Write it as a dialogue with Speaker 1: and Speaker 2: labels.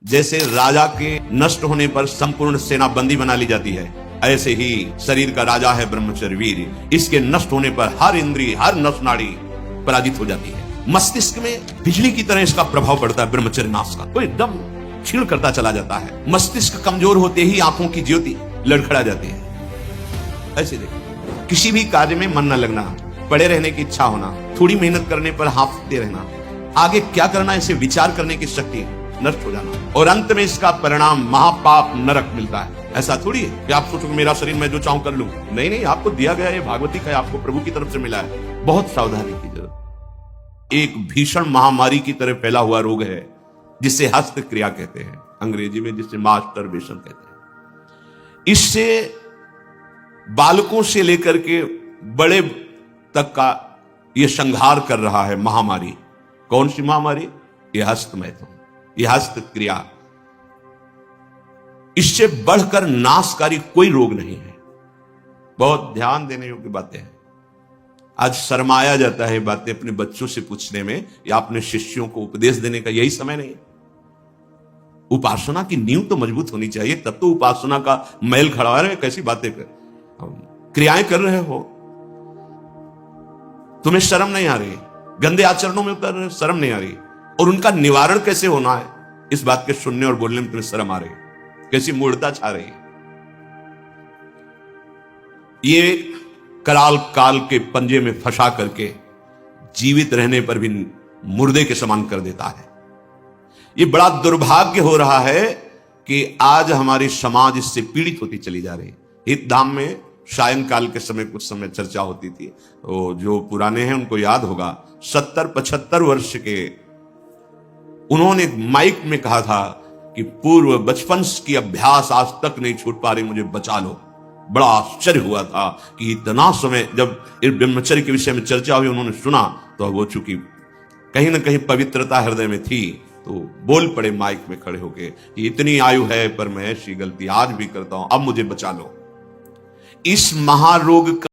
Speaker 1: जैसे राजा के नष्ट होने पर संपूर्ण सेना बंदी बना ली जाती है, ऐसे ही शरीर का राजा है ब्रह्मचर्य वीर। इसके नष्ट होने पर हर इंद्रिय, हर नस नाड़ी पराजित हो जाती है। मस्तिष्क में बिजली की तरह इसका प्रभाव पड़ता है ब्रह्मचर्य नाश का, तो एकदम क्षीण करता चला जाता है। मस्तिष्क कमजोर होते ही आंखों की ज्योति लड़खड़ा जाती है। ऐसे देखो, किसी भी कार्य में मन न लगना, पड़े रहने की इच्छा होना, थोड़ी मेहनत करने पर हाफते रहना, आगे क्या करना इसे विचार करने की शक्ति नष्ट हो जाना, और अंत में इसका परिणाम महापाप नरक मिलता है। ऐसा थोड़ी है कि आप सोचो कि मेरा शरीर मैं जो चाहूं कर लूं। नहीं नहीं, आपको दिया गया ये भागवती का, आपको प्रभु की तरफ से मिला है। बहुत सावधानी की जरूरत। एक भीषण महामारी की तरह फैला हुआ रोग है जिसे हस्त क्रिया कहते हैं, अंग्रेजी में जिसे मास्टरबेशन कहते हैं। इससे बालकों से लेकर के बड़े तक का यह संहार कर रहा है महामारी। कौन सी महामारी? यह हस्त मैथुन, यह हस्त क्रिया। इससे बढ़कर नाशकारी कोई रोग नहीं है। बहुत ध्यान देने योग्य बातें हैं। आज शर्माया जाता है बातें अपने बच्चों से पूछने में या अपने शिष्यों को उपदेश देने का यही समय नहीं है। उपासना की नींव तो मजबूत होनी चाहिए, तब तो उपासना का मैल खड़ा रहे। कैसी बातें कर, क्रियाएं कर रहे हो, तुम्हें शर्म नहीं आ रही, गंदे आचरणों में उतर रहे, शर्म नहीं आ रही, और उनका निवारण कैसे होना है इस बात के सुनने और बोलने में तुम्हें शर्म आ रही, कैसी मूर्खता छा रही है। ये कराल काल के पंजे में फंसा करके जीवित रहने पर भी मुर्दे के समान कर देता है। ये बड़ा दुर्भाग्य हो रहा है कि आज हमारी समाज इससे पीड़ित होती चली जा रही है। हितधाम में सायंकाल के समय कुछ समय चर्चा होती थी, तो जो पुराने हैं उनको याद होगा, 70-75 वर्ष के उन्होंने माइक में कहा था कि पूर्व बचपन की अभ्यास आज तक नहीं छूट पा रही, मुझे बचा लो। बड़ा आश्चर्य हुआ था कि इतना समय जब ब्रह्मचर्य के विषय में चर्चा हुई, उन्होंने सुना तो वो चूंकि कहीं ना कहीं पवित्रता हृदय में थी, तो बोल पड़े माइक में खड़े होके, इतनी आयु है पर मैं ऐसी गलती आज भी करता हूं, अब मुझे बचा लो। इस महारोग का